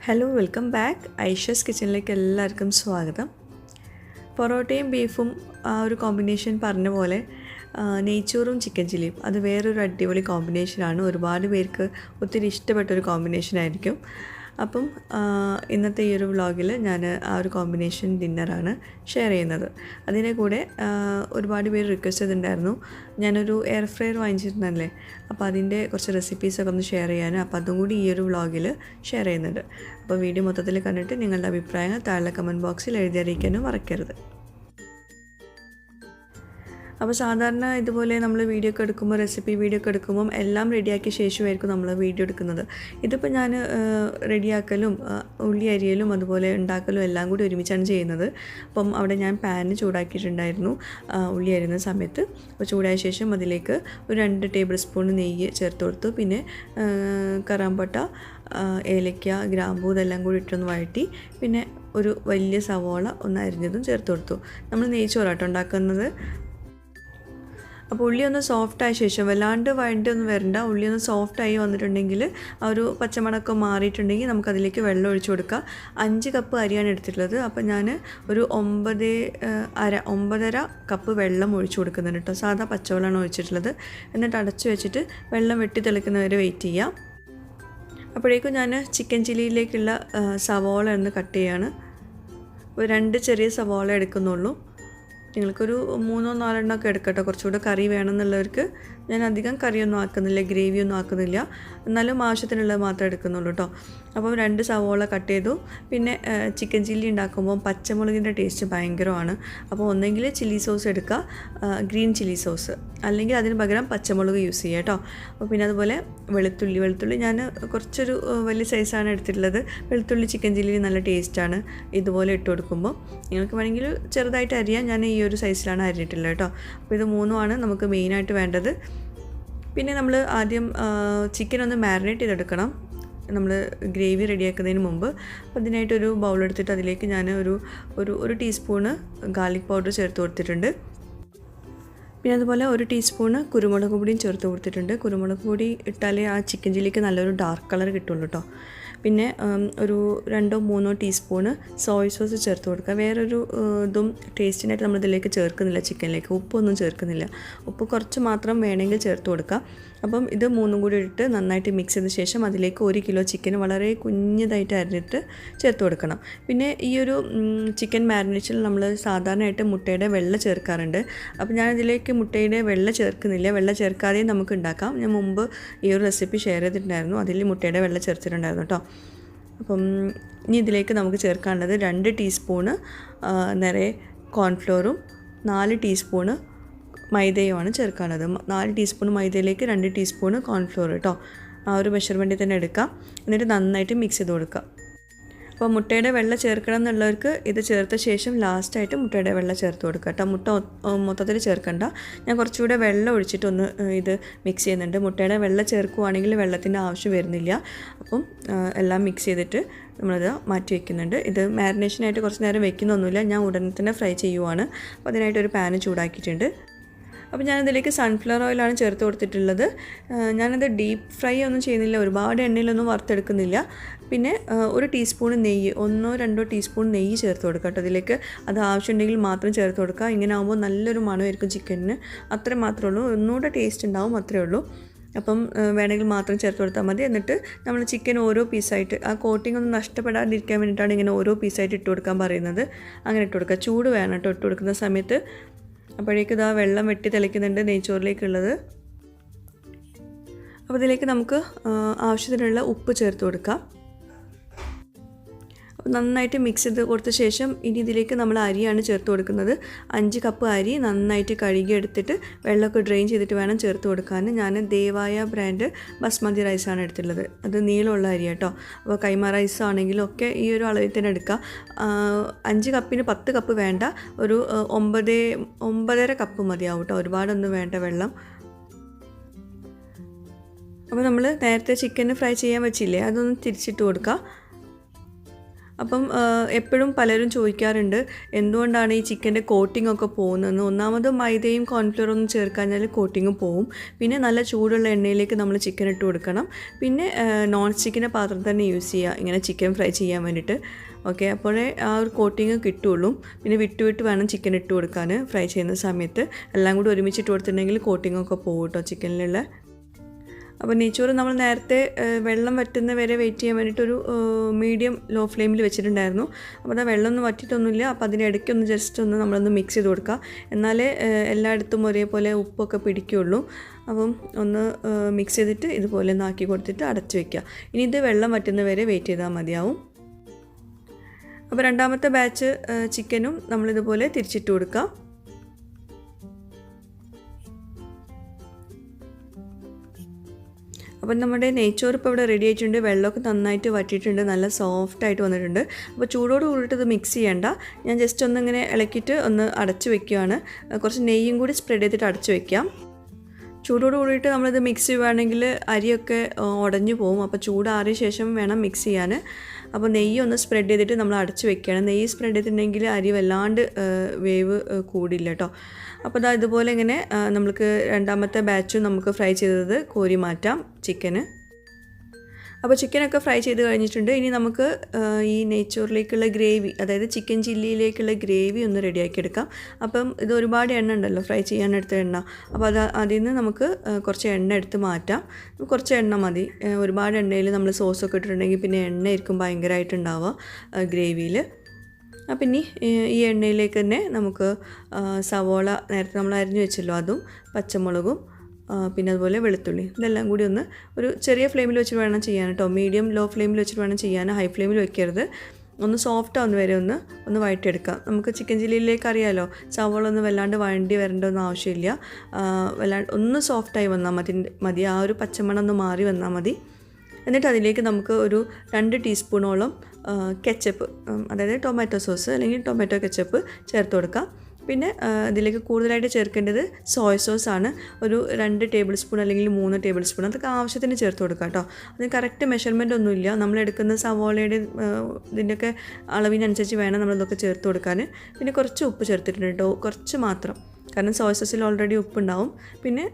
Hello welcome back Aisha's കിച്ചണിലേക്ക് എല്ലാവർക്കും സ്വാഗതം. പൊറോട്ടയും ബീഫും ആ ഒരു കോമ്പിനേഷൻ പറഞ്ഞ പോലെ നെയ്ച്ചോറും ചിക്കൻ ചില്ലിയും അത് വേറൊരു അടിപൊളി കോമ്പിനേഷനാണ്. ഒരുപാട് പേർക്ക് ഒത്തിരി ഇഷ്ടപ്പെട്ടൊരു കോമ്പിനേഷനായിരിക്കും. അപ്പം ഇന്നത്തെ ഈ ഒരു വ്ളോഗിൽ ഞാൻ ആ ഒരു കോമ്പിനേഷൻ ഡിന്നറാണ് ഷെയർ ചെയ്യുന്നത്. അതിൻ്റെ കൂടെ ഒരുപാട് പേര് റിക്വസ്റ്റ് ചെയ്തിട്ടുണ്ടായിരുന്നു ഞാനൊരു എയർ ഫ്രയർ വാങ്ങിച്ചിരുന്നല്ലേ, അപ്പോൾ അതിൻ്റെ കുറച്ച് റെസിപ്പീസൊക്കെ ഒന്ന് ഷെയർ ചെയ്യാനും, അപ്പോൾ അതും കൂടി ഈ ഒരു വ്ളോഗിൽ ഷെയർ ചെയ്യുന്നുണ്ട്. അപ്പോൾ വീഡിയോ മൊത്തത്തിൽ കണ്ടിട്ട് നിങ്ങളുടെ അഭിപ്രായങ്ങൾ താഴെ കമൻറ്റ് ബോക്സിൽ എഴുതി അറിയിക്കാനും മറക്കരുത്. അപ്പോൾ സാധാരണ ഇതുപോലെ നമ്മൾ വീഡിയോ ഒക്കെ എടുക്കുമ്പോൾ റെസിപ്പി വീഡിയോ ഒക്കെ എടുക്കുമ്പം എല്ലാം റെഡിയാക്കിയ ശേഷമായിരിക്കും നമ്മൾ വീഡിയോ എടുക്കുന്നത്. ഇതിപ്പോൾ ഞാൻ റെഡിയാക്കലും ഉള്ളി അരിയലും അതുപോലെ ഉണ്ടാക്കലും എല്ലാം കൂടി ഒരുമിച്ചാണ് ചെയ്യുന്നത്. അപ്പം അവിടെ ഞാൻ പാന് ചൂടാക്കിയിട്ടുണ്ടായിരുന്നു ഉള്ളി അരിയുന്ന സമയത്ത്. അപ്പോൾ ചൂടായ ശേഷം അതിലേക്ക് ഒരു 2 ടേബിൾ സ്പൂൺ നെയ്യ് ചേർത്ത് കൊടുത്തു. പിന്നെ കറാമ്പട്ട, ഏലക്ക, ഗ്രാമ്പൂ ഇതെല്ലാം കൂടി ഇട്ടൊന്ന് വഴറ്റി പിന്നെ ഒരു വലിയ സവോള ഒന്ന് അരിഞ്ഞതും ചേർത്ത് കൊടുത്തു. നമ്മൾ നെയ്ച്ചോറാട്ടോ ഉണ്ടാക്കുന്നത്. അപ്പോൾ ഉള്ളി ഒന്ന് സോഫ്റ്റായ ശേഷം വല്ലാണ്ട് വഴണ്ടൊന്നും വരണ്ട, ഉള്ളി ഒന്ന് സോഫ്റ്റായി വന്നിട്ടുണ്ടെങ്കിൽ ആ ഒരു പച്ചമണക്കം മാറിയിട്ടുണ്ടെങ്കിൽ നമുക്കതിലേക്ക് വെള്ളം ഒഴിച്ചു കൊടുക്കാം. 5 കപ്പ് അരിയാണ് എടുത്തിട്ടുള്ളത്. അപ്പോൾ ഞാൻ ഒരു 9.5 കപ്പ് വെള്ളം ഒഴിച്ചു കൊടുക്കുന്നുണ്ട് കേട്ടോ. സാധാ പച്ചവെള്ളമാണ് ഒഴിച്ചിട്ടുള്ളത്. എന്നിട്ട് അടച്ചു വെച്ചിട്ട് വെള്ളം വെട്ടി തിളയ്ക്കുന്നവരെ വെയിറ്റ് ചെയ്യാം. അപ്പോഴേക്കും ഞാൻ ചിക്കൻ ചില്ലിയിലേക്കുള്ള സവോള ഒന്ന് കട്ട് ചെയ്യാണ്. ഒരു 2 ചെറിയ സവോള എടുക്കുന്നുള്ളൂ. നിങ്ങൾക്കൊരു 3-4 ഒക്കെ എടുക്കട്ടോ. കുറച്ചുകൂടെ കറി വേണമെന്നുള്ളവർക്ക്. ഞാൻ അധികം കറിയൊന്നും ആക്കുന്നില്ല, ഗ്രേവിയൊന്നും ആക്കുന്നില്ല, എന്നാലും ആവശ്യത്തിനുള്ളത് മാത്രമേ എടുക്കുന്നുള്ളൂ കേട്ടോ. അപ്പം 2 സവോള കട്ട് ചെയ്തു. പിന്നെ ചിക്കൻ ചില്ലി ഉണ്ടാക്കുമ്പോൾ പച്ചമുളകിൻ്റെ ടേസ്റ്റ് ഭയങ്കരമാണ്. അപ്പോൾ ഒന്നെങ്കിൽ ചില്ലി സോസ് എടുക്കുക, ഗ്രീൻ ചില്ലി സോസ്, അല്ലെങ്കിൽ അതിന് പകരം പച്ചമുളക് യൂസ് ചെയ്യുക കേട്ടോ. അപ്പോൾ പിന്നെ അതുപോലെ വെളുത്തുള്ളി ഞാൻ കുറച്ചൊരു വലിയ സൈസാണ് എടുത്തിട്ടുള്ളത്. വെളുത്തുള്ളി ചിക്കൻ ചില്ലി നല്ല ടേസ്റ്റാണ് ഇതുപോലെ ഇട്ട് കൊടുക്കുമ്പോൾ. നിങ്ങൾക്ക് വേണമെങ്കിൽ ചെറുതായിട്ട് അരിയാം. ഞാൻ ഈ ഒരു സൈസിലാണ് അരിഞ്ഞിട്ടുള്ളത് കേട്ടോ. അപ്പോൾ ഇത് 3ആണ് നമുക്ക് മെയിനായിട്ട് വേണ്ടത്. പിന്നെ നമ്മൾ ആദ്യം ചിക്കൻ ഒന്ന് മാരിനേറ്റ് ചെയ്തെടുക്കണം, നമ്മൾ ഗ്രേവി റെഡിയാക്കുന്നതിന് മുമ്പ്. അപ്പോൾ അതിനായിട്ടൊരു ബൗളെടുത്തിട്ട് അതിലേക്ക് ഞാൻ ഒരു ടീസ്പൂണ് ഗാർലിക് പൗഡർ ചേർത്ത് കൊടുത്തിട്ടുണ്ട്. പിന്നെ അതുപോലെ 1 ടീസ്പൂണ് കുരുമുളക് പൊടിയും ചേർത്ത് കൊടുത്തിട്ടുണ്ട്. കുരുമുളക് പൊടി ഇട്ടാലേ ആ ചിക്കൻ ചില്ലിക്ക് നല്ലൊരു ഡാർക്ക് കളർ കിട്ടുള്ളൂ കേട്ടോ. പിന്നെ ഒരു 2-3 ടീസ്പൂണ് സോയ സോസ് ചേർത്ത് കൊടുക്കുക. വേറൊരു ഇതും ടേസ്റ്റിനായിട്ട് നമ്മളിതിലേക്ക് ചേർക്കുന്നില്ല, ചിക്കനിലേക്ക് ഉപ്പൊന്നും ചേർക്കുന്നില്ല. ഉപ്പ് കുറച്ച് മാത്രം വേണമെങ്കിൽ ചേർത്ത് കൊടുക്കുക. അപ്പം ഇത് 3 കൂടി ഇട്ട് നന്നായിട്ട് മിക്സ് ചെയ്ത ശേഷം അതിലേക്ക് 1 കിലോ ചിക്കൻ വളരെ കുഞ്ഞതായിട്ട് അരിഞ്ഞിട്ട് ചേർത്ത് കൊടുക്കണം. പിന്നെ ഈ ഒരു ചിക്കൻ മാരിനേഷനിൽ നമ്മൾ സാധാരണയായിട്ട് മുട്ടയുടെ വെള്ള ചേർക്കാറുണ്ട്. അപ്പോൾ ഞാനിതിലേക്ക് മുട്ടയുടെ വെള്ള ചേർക്കുന്നില്ല. വെള്ള ചേർക്കാതെയും നമുക്ക് ഉണ്ടാക്കാം. ഞാൻ മുമ്പ് ഈ ഒരു റെസിപ്പി ഷെയർ ചെയ്തിട്ടുണ്ടായിരുന്നു, അതിൽ മുട്ടയുടെ വെള്ള ചേർത്തിട്ടുണ്ടായിരുന്നു കേട്ടോ. അപ്പം ഇനി ഇതിലേക്ക് നമുക്ക് ചേർക്കാനുള്ളത് 2 ടീസ്പൂണ് നിറയെ കോൺഫ്ലോറും 4 ടീസ്പൂണ് മൈദയുമാണ് ചേർക്കാനുള്ളത്. 4 ടീസ്പൂൺ മൈദയിലേക്ക് 2 ടീസ്പൂണ് കോൺഫ്ലോർ കേട്ടോ. ആ ഒരു മെഷർമെൻറ്റിൽ തന്നെ എടുക്കാം. എന്നിട്ട് നന്നായിട്ട് മിക്സ് ചെയ്ത് കൊടുക്കുക. അപ്പോൾ മുട്ടയുടെ വെള്ള ചേർക്കണം എന്നുള്ളവർക്ക് ഇത് ചേർത്ത ശേഷം ലാസ്റ്റായിട്ട് മുട്ടയുടെ വെള്ള ചേർത്ത് കൊടുക്കുക കേട്ടോ. മുട്ട മൊത്തത്തിൽ ചേർക്കണ്ട. ഞാൻ കുറച്ചുകൂടെ വെള്ളം ഒഴിച്ചിട്ടൊന്ന് ഇത് മിക്സ് ചെയ്യുന്നുണ്ട്. മുട്ടയുടെ വെള്ള ചേർക്കുവാണെങ്കിൽ വെള്ളത്തിൻ്റെ ആവശ്യം വരുന്നില്ല. അപ്പം എല്ലാം മിക്സ് ചെയ്തിട്ട് നമ്മളത് മാറ്റി വയ്ക്കുന്നുണ്ട്. ഇത് മാരിനേഷനായിട്ട് കുറച്ച് നേരം വെക്കുന്നൊന്നുമില്ല, ഞാൻ ഉടനെ തന്നെ ഫ്രൈ ചെയ്യുവാണ്. അപ്പോൾ അതിനായിട്ടൊരു പാന് ചൂടാക്കിയിട്ടുണ്ട്. അപ്പോൾ ഞാനതിലേക്ക് സൺഫ്ലവർ ഓയിലാണ് ചേർത്ത് കൊടുത്തിട്ടുള്ളത്. ഞാനത് ഡീപ്പ് ഫ്രൈ ഒന്നും ചെയ്യുന്നില്ല, ഒരുപാട് എണ്ണയിലൊന്നും വറുത്തെടുക്കുന്നില്ല. പിന്നെ 1 ടീസ്പൂൺ നെയ്യ്, 1-2 ടീസ്പൂൺ നെയ്യ് ചേർത്ത് കൊടുക്കുക കേട്ടോ. അതിലേക്ക് അത് ആവശ്യമുണ്ടെങ്കിൽ മാത്രം ചേർത്ത് കൊടുക്കുക. ഇങ്ങനെ ആകുമ്പോൾ നല്ലൊരു മണമായിരിക്കും ചിക്കനിന്. അത്ര മാത്രമേ ഉള്ളൂ, ഒന്നുകൂടെ ടേസ്റ്റ് ഉണ്ടാവും, അത്രയേ ഉള്ളൂ. അപ്പം വേണമെങ്കിൽ മാത്രം ചേർത്ത് കൊടുത്താൽ മതി. എന്നിട്ട് നമ്മൾ ചിക്കൻ ഓരോ പീസായിട്ട്, ആ കോട്ടിംഗ് ഒന്നും നഷ്ടപ്പെടാതിരിക്കാൻ വേണ്ടിയിട്ടാണ് ഇങ്ങനെ ഓരോ പീസായിട്ട് ഇട്ട് കൊടുക്കാൻ പറയുന്നത്. അങ്ങനെ ഇട്ട് കൊടുക്കുക. ചൂട് വേണം കേട്ടോ ഇട്ട് കൊടുക്കുന്ന സമയത്ത്. അപ്പോഴേക്കും ഇതാ വെള്ളം വെട്ടി തിളയ്ക്കുന്നുണ്ട് നെയ്ച്ചോറിലേക്കുള്ളത്. അപ്പോൾ ഇതിലേക്ക് നമുക്ക് ആവശ്യത്തിനുള്ള ഉപ്പ് ചേർത്ത് കൊടുക്കാം. അപ്പോൾ നന്നായിട്ട് മിക്സ് ചെയ്ത് കൊടുത്ത ശേഷം ഇനി ഇതിലേക്ക് നമ്മൾ അരിയാണ് ചേർത്ത് കൊടുക്കുന്നത്. 5 കപ്പ് അരി നന്നായിട്ട് കഴുകി എടുത്തിട്ട് വെള്ളമൊക്കെ ഡ്രെയിൻ ചെയ്തിട്ട് വേണം ചേർത്ത് കൊടുക്കാൻ. ഞാൻ ദേവായ ബ്രാൻഡ് ബസ്മതി റൈസാണ് എടുത്തിട്ടുള്ളത്. അത് നീളമുള്ള അരി കേട്ടോ. അപ്പോൾ കൈമ റൈസ് ആണെങ്കിലും ഒക്കെ ഈ ഒരു അളവിൽ തന്നെ എടുക്കുക. 5 കപ്പിന് 10 കപ്പ് വേണ്ട, ഒരു 9.5 കപ്പ് മതിയാവും കേട്ടോ. ഒരുപാടൊന്നും വേണ്ട വെള്ളം. അപ്പോൾ നമ്മൾ നേരത്തെ ചിക്കൻ ഫ്രൈ ചെയ്യാൻ വെച്ചില്ലേ, അതൊന്ന് തിരിച്ചിട്ട് കൊടുക്കുക. അപ്പം എപ്പോഴും പലരും ചോദിക്കാറുണ്ട് എന്തുകൊണ്ടാണ് ഈ ചിക്കൻ്റെ കോട്ടിംഗ് ഒക്കെ പോകുന്നതെന്ന്. ഒന്നാമത് മൈദയും കോൺഫ്ലവറും ഒന്നും ചേർക്കാഞ്ഞാൽ കോട്ടിങ് പോവും. പിന്നെ നല്ല ചൂടുള്ള എണ്ണയിലേക്ക് നമ്മൾ ചിക്കൻ ഇട്ട് കൊടുക്കണം. പിന്നെ നോൺ സ്റ്റിക്കിൻ്റെ പാത്രം തന്നെ യൂസ് ചെയ്യുക ഇങ്ങനെ ചിക്കൻ ഫ്രൈ ചെയ്യാൻ വേണ്ടിയിട്ട്. ഓക്കെ, അപ്പോഴേ ആ ഒരു കോട്ടിങ് കിട്ടുള്ളൂ. പിന്നെ വിട്ട് വേണം ചിക്കൻ ഇട്ട് കൊടുക്കാൻ ഫ്രൈ ചെയ്യുന്ന സമയത്ത്. എല്ലാം കൂടി ഒരുമിച്ചിട്ട് കൊടുത്തിട്ടുണ്ടെങ്കിൽ കോട്ടിങ്ങൊക്കെ പോകും കേട്ടോ ചിക്കനിലുള്ള. അപ്പോൾ നെയ്ച്ചോറ് നമ്മൾ നേരത്തെ വെള്ളം വറ്റുന്ന വരെ വെയിറ്റ് ചെയ്യാൻ വേണ്ടിയിട്ടൊരു മീഡിയം ലോ ഫ്ലെയിമിൽ വെച്ചിട്ടുണ്ടായിരുന്നു. അപ്പോൾ അത് വെള്ളമൊന്നും വറ്റിയിട്ടൊന്നുമില്ല. അപ്പോൾ അതിനിടയ്ക്കൊന്ന് ജസ്റ്റ് ഒന്ന് നമ്മളൊന്ന് മിക്സ് ചെയ്ത് കൊടുക്കുക. എന്നാലേ എല്ലായിടത്തും ഒരേപോലെ ഉപ്പൊക്കെ പിടിക്കുകയുള്ളൂ. അപ്പം ഒന്ന് മിക്സ് ചെയ്തിട്ട് ഇതുപോലെ ഒന്ന് ആക്കി കൊടുത്തിട്ട് അടച്ചു വയ്ക്കുക. ഇനി ഇത് വെള്ളം വറ്റുന്ന വരെ വെയിറ്റ് ചെയ്താൽ മതിയാവും. അപ്പോൾ രണ്ടാമത്തെ ബാച്ച് ചിക്കനും നമ്മളിതുപോലെ തിരിച്ചിട്ട് കൊടുക്കുക. അപ്പം നമ്മുടെ നെയ്ച്ചോറ് ഇപ്പോൾ ഇവിടെ റെഡി ആയിട്ടുണ്ട്. വെള്ളമൊക്കെ നന്നായിട്ട് വറ്റിയിട്ടുണ്ട്, നല്ല സോഫ്റ്റായിട്ട് വന്നിട്ടുണ്ട്. അപ്പോൾ ചൂടോട് കൂടിയിട്ട് ഇത് മിക്സ് ചെയ്യേണ്ട. ഞാൻ ജസ്റ്റ് ഒന്നിങ്ങനെ ഇളക്കിയിട്ട് ഒന്ന് അടച്ചു വയ്ക്കുകയാണ്. കുറച്ച് നെയ്യും കൂടി സ്പ്രെഡ് ചെയ്തിട്ട് അടച്ചു വയ്ക്കാം. ചൂടോട് കൂടിയിട്ട് നമ്മളിത് മിക്സ് ചെയ്യുകയാണെങ്കിൽ അരിയൊക്കെ ഉടഞ്ഞു പോകും. അപ്പോൾ ചൂടാറിയ ശേഷം വേണം മിക്സ് ചെയ്യാൻ. അപ്പോൾ നെയ്യ് ഒന്ന് സ്പ്രെഡ് ചെയ്തിട്ട് നമ്മൾ അടച്ചു വെക്കുകയാണ്. നെയ്യ് സ്പ്രെഡ് ചെയ്തിട്ടുണ്ടെങ്കിൽ അരി വല്ലാണ്ട് വേവ് കൂടില്ല കേട്ടോ. അപ്പോൾ അതാ ഇതുപോലെ ഇങ്ങനെ നമുക്ക് രണ്ടാമത്തെ ബാച്ചും നമുക്ക് ഫ്രൈ ചെയ്തത് കോരി മാറ്റാം ചിക്കന്. അപ്പോൾ ചിക്കനൊക്കെ ഫ്രൈ ചെയ്ത് കഴിഞ്ഞിട്ടുണ്ട്. ഇനി നമുക്ക് ഈ നെയ്ച്ചോറിലേക്കുള്ള ഗ്രേവി, അതായത് ചിക്കൻ ചില്ലിയിലേക്കുള്ള ഗ്രേവി ഒന്ന് റെഡിയാക്കി എടുക്കാം. അപ്പം ഇത് ഒരുപാട് എണ്ണ ഉണ്ടല്ലോ ഫ്രൈ ചെയ്യാനെടുത്ത എണ്ണ. അപ്പോൾ അതിൽ നിന്ന് നമുക്ക് കുറച്ച് എണ്ണ എടുത്ത് മാറ്റാം. കുറച്ച് എണ്ണ മതി. ഒരുപാട് എണ്ണയിൽ നമ്മൾ സോസൊക്കെ ഇട്ടിട്ടുണ്ടെങ്കിൽ പിന്നെ എണ്ണ ആയിരിക്കും ഭയങ്കരമായിട്ടുണ്ടാവുക ഗ്രേവിയിൽ. അപ്പം ഇനി ഈ എണ്ണയിലേക്ക് തന്നെ നമുക്ക് സവോള നേരത്തെ നമ്മൾ അരിഞ്ഞു വെച്ചല്ലോ അതും പച്ചമുളകും പിന്നെ അതുപോലെ വെളുത്തുള്ളി ഇതെല്ലാം കൂടി ഒന്ന് ഒരു ചെറിയ ഫ്ലെയിമിൽ വെച്ചിട്ട് വേണം ചെയ്യാൻ കേട്ടോ. മീഡിയം ലോ ഫ്ലെയിമിൽ വെച്ചിട്ട് വേണം ചെയ്യാൻ, ഹൈ ഫ്ലെയിമിൽ വെക്കരുത്. ഒന്ന് സോഫ്റ്റ് ആവുന്ന വരെ ഒന്ന് വഴറ്റിയെടുക്കാം. നമുക്ക് ചിക്കൻ ചില്ലിയിലേക്ക് അറിയാമല്ലോ സവോള ഒന്ന് വല്ലാണ്ട് വഴണ്ടി വരേണ്ടതൊന്നും ആവശ്യമില്ല. ഒന്ന് സോഫ്റ്റായി വന്നാൽ മതി. ആ ഒരു പച്ചമണം ഒന്ന് മാറി വന്നാൽ മതി. എന്നിട്ട് അതിലേക്ക് നമുക്ക് ഒരു 2 ടീസ്പൂണോളം കെച്ചപ്പ്, അതായത് ടൊമാറ്റോ സോസ് അല്ലെങ്കിൽ ടൊമാറ്റോ കെച്ചപ്പ് ചേർത്ത് കൊടുക്കാം. പിന്നെ ഇതിലേക്ക് കൂടുതലായിട്ട് ചേർക്കേണ്ടത് സോയ സോസാണ്. ഒരു 2 ടേബിൾ സ്പൂൺ അല്ലെങ്കിൽ 3 ടേബിൾ സ്പൂൺ അതൊക്കെ ആവശ്യത്തിന് ചേർത്ത് കൊടുക്കാം കേട്ടോ. അതിന് കറക്റ്റ് മെഷർമെൻ്റ് ഒന്നുമില്ല. നമ്മളെടുക്കുന്ന സവോളയുടെ ഇതിൻ്റെയൊക്കെ അളവിനനുസരിച്ച് വേണം നമ്മളിതൊക്കെ ചേർത്ത് കൊടുക്കാൻ. പിന്നെ കുറച്ച് ഉപ്പ് ചേർത്തിട്ടുണ്ട് കേട്ടോ, കുറച്ച് മാത്രം, കാരണം സോയ സോസിൽ ഓൾറെഡി ഉപ്പുണ്ടാവും. പിന്നെ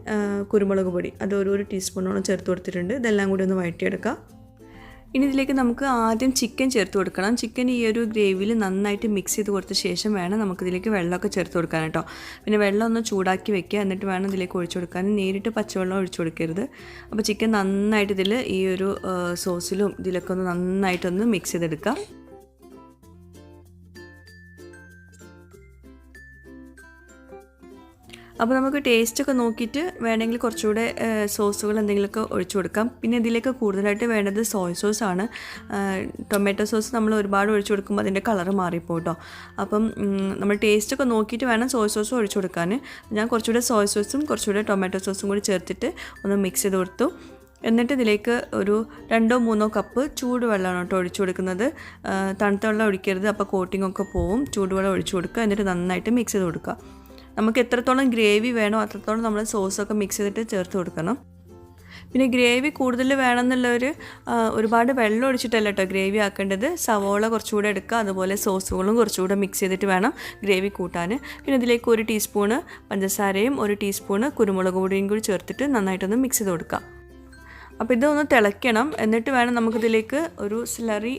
കുരുമുളക് പൊടി അത് ഒരു ടീസ്പൂണോളം ചേർത്ത് കൊടുത്തിട്ടുണ്ട്. ഇതെല്ലാം കൂടി ഒന്ന് വഴറ്റിയെടുക്കാം. ഇനി ഇതിലേക്ക് നമുക്ക് ആദ്യം ചിക്കൻ ചേർത്ത് കൊടുക്കണം. ചിക്കൻ ഈ ഒരു ഗ്രേവിയിൽ നന്നായിട്ട് മിക്സ് ചെയ്ത് കൊടുത്ത ശേഷം വേണം നമുക്കിതിലേക്ക് വെള്ളമൊക്കെ ചേർത്ത് കൊടുക്കാൻ കേട്ടോ. പിന്നെ വെള്ളം ഒന്ന് ചൂടാക്കി വെക്കുക, എന്നിട്ട് വേണം ഇതിലേക്ക് ഒഴിച്ചു കൊടുക്കാൻ. നേരിട്ട് പച്ചവെള്ളം ഒഴിച്ചു കൊടുക്കരുത്. അപ്പോൾ ചിക്കൻ നന്നായിട്ട് ഇതിൽ ഈ ഒരു സോസിലും ഇതിലൊക്കെ ഒന്ന് നന്നായിട്ടൊന്ന് മിക്സ് ചെയ്തെടുക്കാം. അപ്പോൾ നമുക്ക് ടേസ്റ്റൊക്കെ നോക്കിയിട്ട് വേണമെങ്കിൽ കുറച്ചുകൂടെ സോസുകൾ എന്തെങ്കിലുമൊക്കെ ഒഴിച്ചു കൊടുക്കാം. പിന്നെ ഇതിലേക്ക് കൂടുതലായിട്ട് വേണ്ടത് സോയ സോസാണ്. ടൊമാറ്റോ സോസ് നമ്മൾ ഒരുപാട് ഒഴിച്ചു കൊടുക്കുമ്പോൾ അതിൻ്റെ കളറ് മാറിപ്പോകും കേട്ടോ. അപ്പം നമ്മൾ ടേസ്റ്റൊക്കെ നോക്കിയിട്ട് വേണം സോയ സോസ് ഒഴിച്ചു കൊടുക്കാൻ. ഞാൻ കുറച്ചുകൂടെ സോയ സോസും കുറച്ചുകൂടെ ടൊമാറ്റോ സോസും കൂടി ചേർത്തിട്ട് ഒന്ന് മിക്സ് ചെയ്ത് കൊടുത്തു. എന്നിട്ട് ഇതിലേക്ക് ഒരു 2-3 കപ്പ് ചൂടുവെള്ളമാണ് കേട്ടോ ഒഴിച്ചു കൊടുക്കുന്നത്. തണുത്ത വെള്ളം ഒഴിക്കരുത്, അപ്പോൾ കോട്ടിങ്ങൊക്കെ പോവും. ചൂടുവെള്ളം ഒഴിച്ചു കൊടുക്കുക, എന്നിട്ട് നന്നായിട്ട് മിക്സ് ചെയ്ത് കൊടുക്കുക. നമുക്ക് എത്രത്തോളം ഗ്രേവി വേണോ അത്രത്തോളം നമ്മൾ സോസൊക്കെ മിക്സ് ചെയ്തിട്ട് ചേർത്ത് കൊടുക്കണം. പിന്നെ ഗ്രേവി കൂടുതൽ വേണമെന്നുള്ളവർ ഒരുപാട് വെള്ളം ഒഴിച്ചിട്ടല്ല കേട്ടോ ഗ്രേവി ആക്കേണ്ടത്. സവോള കുറച്ചുകൂടെ എടുക്കുക, അതുപോലെ സോസുകളും കുറച്ചുകൂടെ മിക്സ് ചെയ്തിട്ട് വേണം ഗ്രേവി കൂട്ടാൻ. പിന്നെ ഇതിലേക്ക് 1 ടീസ്പൂണ് പഞ്ചസാരയും 1 ടീസ്പൂണ് കുരുമുളക് പൊടിയും കൂടി ചേർത്തിട്ട് നന്നായിട്ടൊന്ന് മിക്സ് ചെയ്ത് കൊടുക്കുക. അപ്പോൾ ഇതൊന്ന് തിളയ്ക്കണം. എന്നിട്ട് വേണം നമുക്കിതിലേക്ക് ഒരു സ്ലറി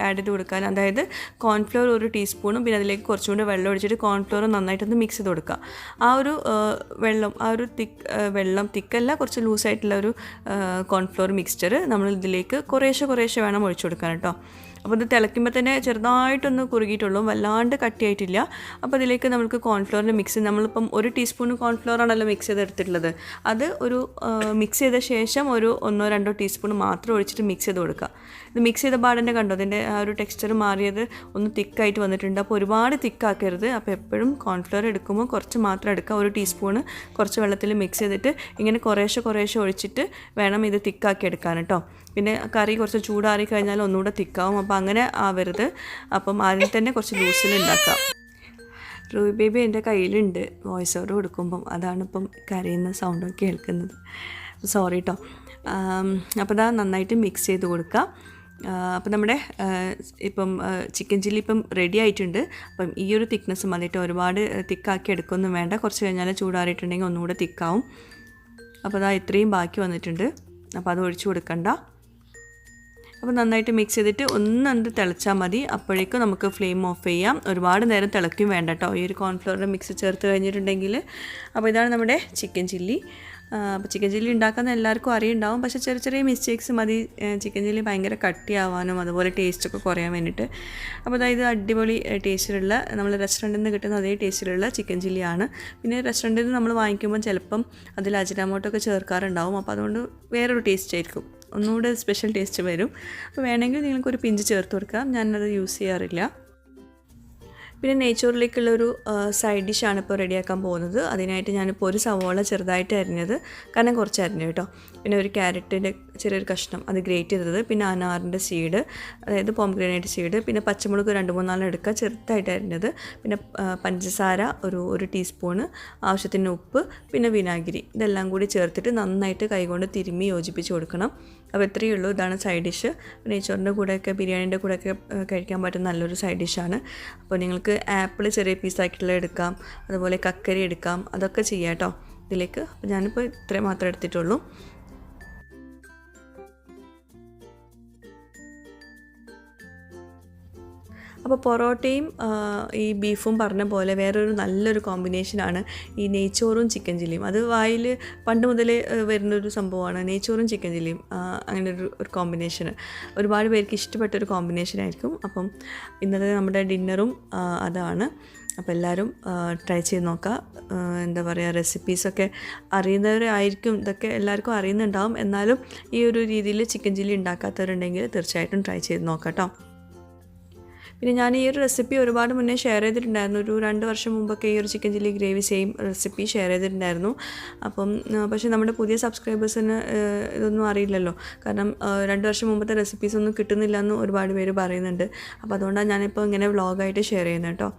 ആഡ് ചെയ്ത് കൊടുക്കാൻ. അതായത് കോൺഫ്ലവർ 1 ടീസ്പൂണും പിന്നെ അതിലേക്ക് കുറച്ചുകൂടി വെള്ളം ഒഴിച്ചിട്ട് കോൺഫ്ലവർ നന്നായിട്ടൊന്ന് മിക്സ് ചെയ്ത് കൊടുക്കുക. ആ ഒരു വെള്ളം തിക്കല്ല, കുറച്ച് ലൂസായിട്ടുള്ള ഒരു കോൺഫ്ലവർ മിക്സ്ചർ നമ്മൾ ഇതിലേക്ക് കുറേശ്ശെ വേണം ഒഴിച്ചു കൊടുക്കാൻ കേട്ടോ. അപ്പോൾ ഇത് തിളയ്ക്കുമ്പോൾ തന്നെ ചെറുതായിട്ടൊന്ന് കുറുകിയിട്ടുള്ളൂ, വല്ലാണ്ട് കട്ടിയായിട്ടില്ല. അപ്പോൾ ഇതിലേക്ക് നമുക്ക് കോൺഫ്ലവറിൻ്റെ മിക്സ്, നമ്മളിപ്പം 1 ടീസ്പൂൺ കോൺഫ്ലവറാണല്ലോ മിക്സ് ചെയ്തെടുത്തിട്ടുള്ളത്, അത് ഒരു മിക്സ് ചെയ്ത ശേഷം ഒരു 1-2 ടീസ്പൂൺ മാത്രം ഒഴിച്ചിട്ട് മിക്സ് ചെയ്ത് കൊടുക്കുക. ഇത് മിക്സ് ചെയ്ത പാടന്നെ കണ്ടോ അതിൻ്റെ ആ ഒരു ടെക്സ്ചർ മാറിയത് ഒന്ന് തിക്കായിട്ട് വന്നിട്ടുണ്ട്. അപ്പോൾ ഒരുപാട് തിക്കാക്കരുത്. അപ്പോൾ എപ്പോഴും കോൺഫ്ലവർ എടുക്കുമ്പോൾ കുറച്ച് മാത്രം എടുക്കുക. 1 ടീസ്പൂൺ കുറച്ച് വെള്ളത്തിൽ മിക്സ് ചെയ്തിട്ട് ഇങ്ങനെ കുറേശ്ശെ ഒഴിച്ചിട്ട് വേണം ഇത് തിക്കാക്കി എടുക്കാൻ കേട്ടോ. പിന്നെ കറി കുറച്ച് ചൂടാറി കഴിഞ്ഞാൽ ഒന്നുകൂടെ തിക്കാവും. അപ്പോൾ അങ്ങനെ ആവരുത്. അപ്പം ആദ്യം തന്നെ കുറച്ച് ലൂസിൽ ഉണ്ടാക്കാം. റൂബി ബേബി എൻ്റെ കയ്യിലുണ്ട് വോയിസ് ഓവർ കൊടുക്കുമ്പം, അതാണിപ്പം കരയുന്ന സൗണ്ടൊക്കെ കേൾക്കുന്നത്. സോറി കേട്ടോ. അപ്പോൾ ഇതാ നന്നായിട്ട് മിക്സ് ചെയ്ത് കൊടുക്കുക. അപ്പം നമ്മുടെ ഇപ്പം ചിക്കൻ ചില്ലി ഇപ്പം റെഡി ആയിട്ടുണ്ട്. അപ്പം ഈ ഒരു തിക്നെസ് മതിയിട്ട് ഒരുപാട് തിക്കാക്കി എടുക്കൊന്നും വേണ്ട. കുറച്ച് കഴിഞ്ഞാൽ ചൂടാറിയിട്ടുണ്ടെങ്കിൽ ഒന്നുകൂടെ തിക്കാവും. അപ്പോൾ അതാ ഇത്രയും ബാക്കി വന്നിട്ടുണ്ട്. അപ്പോൾ അത് ഒഴിച്ചു കൊടുക്കണ്ട. അപ്പോൾ നന്നായിട്ട് മിക്സ് ചെയ്തിട്ട് ഒന്ന് തിളച്ചാൽ മതി. അപ്പോഴേക്കും നമുക്ക് ഫ്ലെയിം ഓഫ് ചെയ്യാം. ഒരുപാട് നേരം തിളയ്ക്കും വേണ്ട കേട്ടോ ഈ ഒരു കോൺഫ്ലവറിൻ്റെ മിക്സ് ചേർത്ത് കഴിഞ്ഞിട്ടുണ്ടെങ്കിൽ. അപ്പോൾ ഇതാണ് നമ്മുടെ ചിക്കൻ ചില്ലി. അപ്പോൾ ചിക്കൻ ചില്ലി ഉണ്ടാക്കാൻ എല്ലാവർക്കും അറിയുണ്ടാവും. പക്ഷേ ചെറിയ മിസ്റ്റേക്സ് മതി ചിക്കൻ ചില്ലി ഭയങ്കര കട്ടിയാവാനും അതുപോലെ ടേസ്റ്റൊക്കെ കുറയാൻ വേണ്ടിയിട്ട്. അപ്പോൾ അതായത് അടിപൊളി ടേസ്റ്റിലുള്ള നമ്മൾ റെസ്റ്റോറൻറ്റിൽ നിന്ന് കിട്ടുന്ന അതേ ടേസ്റ്റിലുള്ള ചിക്കൻ ചില്ലിയാണ്. പിന്നെ റെസ്റ്റോറൻറ്റിൽ നിന്ന് നമ്മൾ വാങ്ങിക്കുമ്പോൾ ചിലപ്പം അതിൽ അജിനാമോട്ടൊക്കെ ചേർക്കാറുണ്ടാവും. അപ്പോൾ അതുകൊണ്ട് വേറൊരു ടേസ്റ്റ് ആയിരിക്കും, ഒന്നുകൂടെ സ്പെഷ്യൽ ടേസ്റ്റ് വരും. അപ്പോൾ വേണമെങ്കിൽ നിങ്ങൾക്കൊരു പിഞ്ച് ചേർത്ത് കൊടുക്കാം. ഞാനത് യൂസ് ചെയ്യാറില്ല. പിന്നെ നെയ്ച്ചോറിലേക്കുള്ളൊരു സൈഡ് ഡിഷാണ് ഇപ്പോൾ റെഡിയാക്കാൻ പോകുന്നത്. അതിനായിട്ട് ഞാനിപ്പോൾ ഒരു സവോള ചെറുതായിട്ട് അരിഞ്ഞത്, കാരണം കുറച്ച് അരിഞ്ഞു കേട്ടോ. പിന്നെ ഒരു ക്യാരറ്റിൻ്റെ ചെറിയൊരു കഷ്ണം അത് ഗ്രേറ്റ് ചെയ്തത്, പിന്നെ അനാറിൻ്റെ സീഡ്, അതായത് പോംഗ്രാനൈറ്റ് സീഡ്, പിന്നെ പച്ചമുളക് 2-3 എടുക്കുക ചെറുതായിട്ട് അരിഞ്ഞത്, പിന്നെ പഞ്ചസാര ഒരു ടീസ്പൂണ്, ആവശ്യത്തിന് ഉപ്പ്, പിന്നെ വിനാഗിരി, ഇതെല്ലാം കൂടി ചേർത്തിട്ട് നന്നായിട്ട് കൈകൊണ്ട് തിരുമ്മി യോജിപ്പിച്ച് കൊടുക്കണം. അപ്പോൾ ഇത്രയേ ഉള്ളൂ. ഇതാണ് സൈഡ് ഡിഷ്. നെയ്ച്ചോറിൻ്റെ കൂടെയൊക്കെ ബിരിയാണീൻ്റെ കൂടെയൊക്കെ കഴിക്കാൻ പറ്റുന്ന നല്ലൊരു സൈഡ് ഡിഷാണ്. അപ്പോൾ നിങ്ങൾക്ക് ആപ്പിൾ ചെറിയ പീസായിട്ടുള്ള എടുക്കാം, അതുപോലെ കക്കരി എടുക്കാം, അതൊക്കെ ചെയ്യാം കേട്ടോ ഇതിലേക്ക്. അപ്പോൾ ഞാനിപ്പോൾ ഇത്രയും മാത്രമേ എടുത്തിട്ടുള്ളൂ. അപ്പോൾ പൊറോട്ടയും ഈ ബീഫും പറഞ്ഞ പോലെ വേറൊരു നല്ലൊരു കോമ്പിനേഷനാണ് ഈ നെയ്ച്ചോറും ചിക്കൻ ചില്ലിയും. അത് വായിൽ പണ്ട് മുതലേ വരുന്നൊരു സംഭവമാണ്, നെയ്ച്ചോറും ചിക്കൻ ചില്ലിയും. അങ്ങനെ ഒരു കോമ്പിനേഷൻ ഒരുപാട് പേർക്ക് ഇഷ്ടപ്പെട്ടൊരു കോമ്പിനേഷനായിരിക്കും. അപ്പം ഇന്നത്തെ നമ്മുടെ ഡിന്നറും അതാണ്. അപ്പോൾ എല്ലാവരും ട്രൈ ചെയ്ത് നോക്കുക. എന്താ പറയുക, റെസിപ്പീസൊക്കെ അറിയുന്നവരായിരിക്കും, ഇതൊക്കെ എല്ലാവർക്കും അറിയുന്നുണ്ടാവും. എന്നാലും ഈ ഒരു രീതിയിൽ ചിക്കൻ ചില്ലി ഉണ്ടാക്കാത്തവരുണ്ടെങ്കിൽ തീർച്ചയായിട്ടും ട്രൈ ചെയ്ത് നോക്കാം കേട്ടോ. പിന്നെ ഞാൻ ഈ ഒരു റെസിപ്പി ഒരുപാട് മുന്നേ ഷെയർ ചെയ്തിട്ടുണ്ടായിരുന്നു. ഒരു 2 വർഷം മുമ്പൊക്കെ ഈ ഒരു chicken chilli gravy same recipe share ചെയ്തിട്ടുണ്ടായിരുന്നു. അപ്പം പക്ഷേ നമ്മുടെ പുതിയ സബ്സ്ക്രൈബേഴ്സിന് ഇതൊന്നും അറിയില്ലല്ലോ. കാരണം 2 വർഷം മുമ്പത്തെ റെസിപ്പീസൊന്നും കിട്ടുന്നില്ല എന്ന് ഒരുപാട് പേര് പറയുന്നുണ്ട്. അപ്പോൾ അതുകൊണ്ടാണ് ഞാനിപ്പോൾ ഇങ്ങനെ വ്ളോഗായിട്ട് ഷെയർ ചെയ്യുന്നത് കേട്ടോ.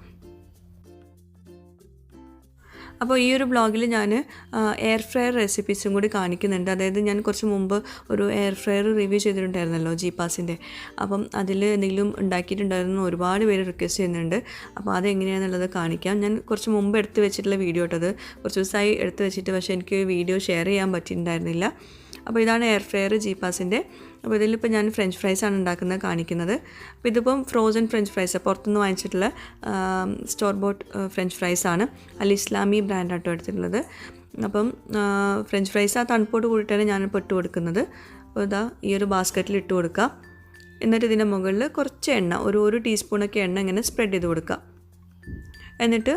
അപ്പോൾ ഈ ഒരു ബ്ലോഗിൽ ഞാൻ എയർ ഫ്രയർ റെസിപ്പീസും കൂടി കാണിക്കുന്നുണ്ട്. അതായത് ഞാൻ കുറച്ച് മുമ്പ് ഒരു എയർ ഫ്രയർ റിവ്യൂ ചെയ്തിട്ടുണ്ടായിരുന്നല്ലോ ജീപ്പാസിൻ്റെ. അപ്പം അതിൽ എന്തെങ്കിലും ഉണ്ടാക്കിയിട്ടുണ്ടായിരുന്നു ഒരുപാട് പേര് റിക്വസ്റ്റ് ചെയ്യുന്നുണ്ട്. അപ്പോൾ അതെങ്ങനെയാണെന്നുള്ളത് കാണിക്കാം. ഞാൻ കുറച്ച് മുമ്പ് എടുത്ത് വെച്ചിട്ടുള്ള വീഡിയോ ഇട്ടത്, കുറച്ച് ദിവസമായി എടുത്ത് വെച്ചിട്ട്, പക്ഷേ എനിക്ക് വീഡിയോ ഷെയർ ചെയ്യാൻ പറ്റിയിട്ടുണ്ടായിരുന്നില്ല. അപ്പോൾ ഇതാണ് എയർ ഫ്രയർ ജീപ്പാസിൻ്റെ. അപ്പോൾ ഇതിലിപ്പോൾ ഞാൻ ഫ്രഞ്ച് ഫ്രൈസാണ് ഉണ്ടാക്കുന്നത് കാണിക്കുന്നത്. അപ്പോൾ ഇതിപ്പം ഫ്രോസൺ ഫ്രഞ്ച് ഫ്രൈസ്, പുറത്തുനിന്ന് വാങ്ങിച്ചിട്ടുള്ള സ്റ്റോർ ബോട്ട് ഫ്രഞ്ച് ഫ്രൈസാണ്. അൽ ഇസ്ലാമി ബ്രാൻഡാട്ടോ എടുത്തിട്ടുള്ളത്. അപ്പം ഫ്രഞ്ച് ഫ്രൈസ് ആ തണുപ്പോട് കൂടിയിട്ടാണ് ഞാനിപ്പോൾ ഇട്ട് കൊടുക്കുന്നത്. അപ്പോൾ ഇതാ ഈ ഒരു ബാസ്ക്കറ്റിൽ ഇട്ട് കൊടുക്കുക. എന്നിട്ട് ഇതിൻ്റെ മുകളിൽ കുറച്ച് എണ്ണ, ഒരു ടീസ്പൂണൊക്കെ എണ്ണ ഇങ്ങനെ സ്പ്രെഡ് ചെയ്ത് കൊടുക്കുക. എന്നിട്ട്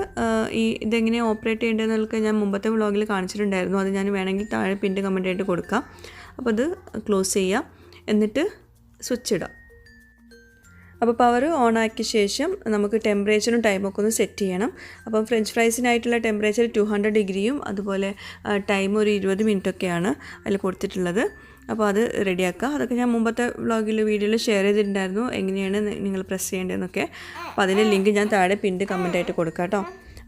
ഇതെങ്ങനെ ഓപ്പറേറ്റ് ചെയ്യേണ്ടതെന്നൊക്കെ ഞാൻ മുമ്പത്തെ വ്ളോഗിൽ കാണിച്ചിട്ടുണ്ടായിരുന്നു. അത് ഞാൻ വേണമെങ്കിൽ താഴെ പിൻ്റെ കമൻ്റായിട്ട് കൊടുക്കാം. അപ്പോൾ അത് ക്ലോസ് ചെയ്യാം, എന്നിട്ട് സ്വിച്ച് ഇടാം. അപ്പോൾ പവർ ഓൺ ആക്കിയ ശേഷം നമുക്ക് ടെമ്പറേച്ചറും ടൈമൊക്കെ ഒന്ന് സെറ്റ് ചെയ്യണം. അപ്പം ഫ്രഞ്ച് ഫ്രൈസിനായിട്ടുള്ള ടെമ്പറേച്ചർ 200 ഡിഗ്രിയും അതുപോലെ ടൈം ഒരു 20 മിനിറ്റൊക്കെയാണ് അതിൽ കൊടുത്തിട്ടുള്ളത്. അപ്പോൾ അത് റെഡിയാക്കുക. അതൊക്കെ ഞാൻ മുമ്പത്തെ വീഡിയോയിൽ ഷെയർ ചെയ്തിട്ടുണ്ടായിരുന്നു, എങ്ങനെയാണ് നിങ്ങൾ പ്രസ് ചെയ്യേണ്ടതെന്നൊക്കെ. അപ്പോൾ അതിൻ്റെ ലിങ്ക് ഞാൻ താഴെ പിൻ്റെ കമൻ്റായിട്ട് കൊടുക്കാം കേട്ടോ.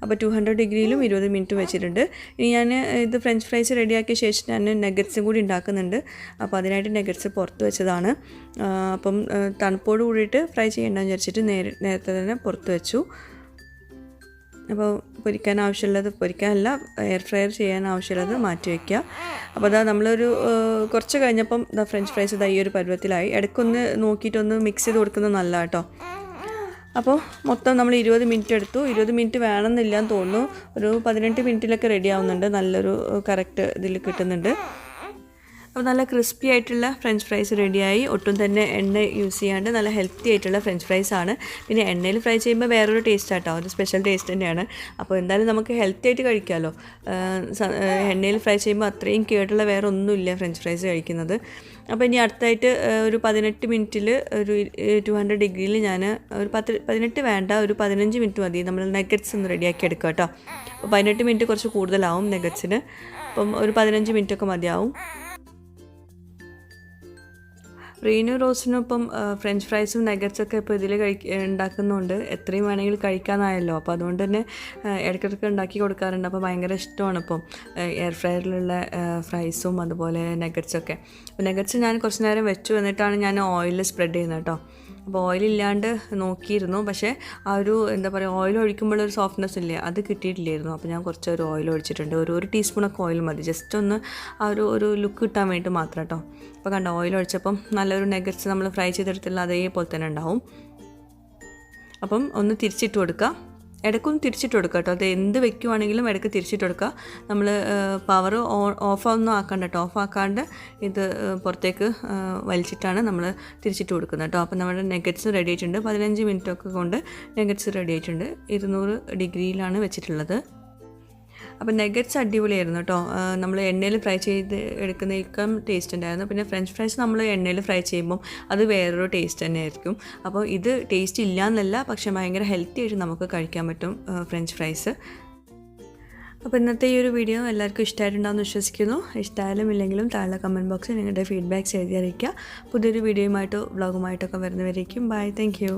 അപ്പോൾ 200 ഡിഗ്രിയിലും 20 മിനിറ്റ് വെച്ചിട്ടുണ്ട്. ഇനി ഞാൻ ഇത് ഫ്രഞ്ച് ഫ്രൈസ് റെഡിയാക്കിയ ശേഷം ഞാൻ നഗറ്റ്സും കൂടി ഉണ്ടാക്കുന്നുണ്ട്. അപ്പോൾ അതിനായിട്ട് നഗറ്റ്സ് പുറത്ത് വെച്ചതാണ്. അപ്പം തണുപ്പോട് കൂടിയിട്ട് ഫ്രൈ ചെയ്യേണ്ടെന്ന് വിചാരിച്ചിട്ട് നേരത്തെ തന്നെ പുറത്ത് വെച്ചു. അപ്പോൾ പൊരിക്കാൻ ആവശ്യമുള്ളത് പൊരിക്കാനല്ല, എയർ ഫ്രയർ ചെയ്യാൻ ആവശ്യമുള്ളത് മാറ്റി വയ്ക്കുക. അപ്പോൾ അതാ നമ്മളൊരു കുറച്ച് കഴിഞ്ഞപ്പം ഫ്രഞ്ച് ഫ്രൈസ് ഈ ഒരു പരുവത്തിലായി. ഇടയ്ക്കൊന്ന് നോക്കിയിട്ടൊന്ന് മിക്സ് ചെയ്ത് കൊടുക്കുന്നത് നല്ല കേട്ടോ. അപ്പോൾ മൊത്തം നമ്മൾ 20 മിനിറ്റ് എടുത്തു. 20 മിനിറ്റ് വേണമെന്നില്ല എന്ന് തോന്നുന്നു. ഒരു 18 മിനിറ്റിലൊക്കെ റെഡി ആവുന്നുണ്ട്. നല്ലൊരു കറക്റ്റ് ഇതിൽ കിട്ടുന്നുണ്ട്. അപ്പോൾ നല്ല ക്രിസ്പി ആയിട്ടുള്ള ഫ്രഞ്ച് ഫ്രൈസ് റെഡിയായി. ഒട്ടും തന്നെ എണ്ണ യൂസ് ചെയ്യാണ്ട് നല്ല ഹെൽത്തി ആയിട്ടുള്ള ഫ്രഞ്ച് ഫ്രൈസ് ആണ്. പിന്നെ എണ്ണയിൽ ഫ്രൈ ചെയ്യുമ്പോൾ വേറൊരു ടേസ്റ്റ് ആട്ടോ, ഒരു സ്പെഷ്യൽ ടേസ്റ്റ് തന്നെയാണ്. അപ്പോൾ എന്തായാലും നമുക്ക് ഹെൽത്തി ആയിട്ട് കഴിക്കാമല്ലോ. എണ്ണയിൽ ഫ്രൈ ചെയ്യുമ്പോൾ അത്രയും കേട്ടുള്ള വേറെ ഒന്നുമില്ല ഫ്രഞ്ച് ഫ്രൈസ് കഴിക്കുന്നത്. അപ്പോൾ ഇനി അടുത്തായിട്ട് ഒരു 18 മിനിറ്റിൽ ഒരു 200 ഡിഗ്രിയിൽ ഞാൻ ഒരു 18 വേണ്ട, ഒരു 15 മിനിറ്റ് മതി. നമ്മൾ നഗറ്റ്സ് ഒന്ന് റെഡിയാക്കി എടുക്കുക കേട്ടോ. അപ്പോൾ 18 മിനിറ്റ് കുറച്ച് കൂടുതലാവും നഗറ്റ്സിന്. അപ്പം ഒരു 15 മിനിറ്റൊക്കെ മതിയാവും. റീനു റോസിനും ഇപ്പം ഫ്രഞ്ച് ഫ്രൈസും നഗറ്റ്സൊക്കെ ഇപ്പോൾ ഇതിൽ ഉണ്ടാക്കുന്നുണ്ട്. എത്രയും വേണമെങ്കിൽ കഴിക്കാനായല്ലോ. അപ്പോൾ അതുകൊണ്ട് തന്നെ ഇടയ്ക്കിടയ്ക്ക് ഉണ്ടാക്കി കൊടുക്കാറുണ്ട്. അപ്പോൾ ഭയങ്കര ഇഷ്ടമാണ് ഇപ്പം എയർ ഫ്രയറിലുള്ള ഫ്രൈസും അതുപോലെ നഗറ്റ്സൊക്കെ. അപ്പോൾ നഗറ്റ്സ് ഞാൻ കുറച്ച് നേരം വെച്ചു, എന്നിട്ടാണ് ഞാൻ ഓയിലിൽ സ്പ്രെഡ് ചെയ്യുന്നത് കേട്ടോ. അപ്പോൾ ഓയിലില്ലാണ്ട് നോക്കിയിരുന്നു, പക്ഷേ ആ ഒരു എന്താ പറയുക, ഓയിൽ ഒഴിക്കുമ്പോഴൊരു സോഫ്റ്റ്നെസ് ഇല്ലേ, അത് കിട്ടിയിട്ടില്ലായിരുന്നു. അപ്പോൾ ഞാൻ കുറച്ചൊരു ഓയിൽ ഒഴിച്ചിട്ടുണ്ട്. ഒരു ടീസ്പൂണൊക്കെ ഓയിൽ മതി, ജസ്റ്റ് ഒന്ന് ആ ഒരു ലുക്ക് കിട്ടാൻ വേണ്ടി മാത്രം കേട്ടോ. അപ്പോൾ കണ്ട, ഓയിൽ ഒഴിച്ചപ്പം നല്ലൊരു നഗറ്റ്സ് നമ്മൾ ഫ്രൈ ചെയ്തെടുത്തില്ല അതേപോലെ തന്നെ ഉണ്ടാവും. അപ്പം ഒന്ന് തിരിച്ചിട്ട് കൊടുക്കുക, ഇടയ്ക്കൊന്ന് തിരിച്ചിട്ട് കൊടുക്കുക കേട്ടോ. അത് എന്ത് വെക്കുവാണെങ്കിലും ഇടയ്ക്ക് തിരിച്ചിട്ട് കൊടുക്കുക. നമ്മൾ പവർ ഓഫൊന്നും ആക്കണ്ട കേട്ടോ. ഓഫാക്കാണ്ട് ഇത് പുറത്തേക്ക് വലിച്ചിട്ടാണ് നമ്മൾ തിരിച്ചിട്ട് കൊടുക്കുന്നത് കേട്ടോ. അപ്പോൾ നമ്മുടെ നഗറ്റ്സ് റെഡി ആയിട്ടുണ്ട്. 15 മിനിറ്റൊക്കെ കൊണ്ട് നഗറ്റ്സ് റെഡി ആയിട്ടുണ്ട്. 200 ഡിഗ്രിയിലാണ് വെച്ചിട്ടുള്ളത്. അപ്പോൾ നഗറ്റ്സ് അടിപൊളിയായിരുന്നു കേട്ടോ. നമ്മൾ എണ്ണയിൽ ഫ്രൈ ചെയ്ത് എടുക്കുന്നതിനേക്കാൾ ടേസ്റ്റ് ഉണ്ടായിരുന്നു. പിന്നെ ഫ്രഞ്ച് ഫ്രൈസ് നമ്മൾ എണ്ണയിൽ ഫ്രൈ ചെയ്യുമ്പം അത് വേറൊരു ടേസ്റ്റ് തന്നെ ആയിരിക്കും. അപ്പോൾ ഇത് ടേസ്റ്റ് ഇല്ല എന്നല്ല, പക്ഷേ ഭയങ്കര ഹെൽത്തി ആയിട്ട് നമുക്ക് കഴിക്കാൻ പറ്റും ഫ്രഞ്ച് ഫ്രൈസ്. അപ്പോൾ ഇന്നത്തെ ഈ ഒരു വീഡിയോ എല്ലാവർക്കും ഇഷ്ടമായിട്ടുണ്ടാകുമെന്ന് വിശ്വസിക്കുന്നു. ഇഷ്ടമായാലും ഇല്ലെങ്കിലും താഴെ കമൻറ്റ് ബോക്സിൽ നിങ്ങളുടെ ഫീഡ്ബാക്ക്സ് എഴുതി അറിയിക്കുക. പുതിയൊരു വീഡിയോയുമായിട്ടോ വ്ളോഗുമായിട്ടൊക്കെ വരുന്നവരേക്കും ബൈ. Thank you.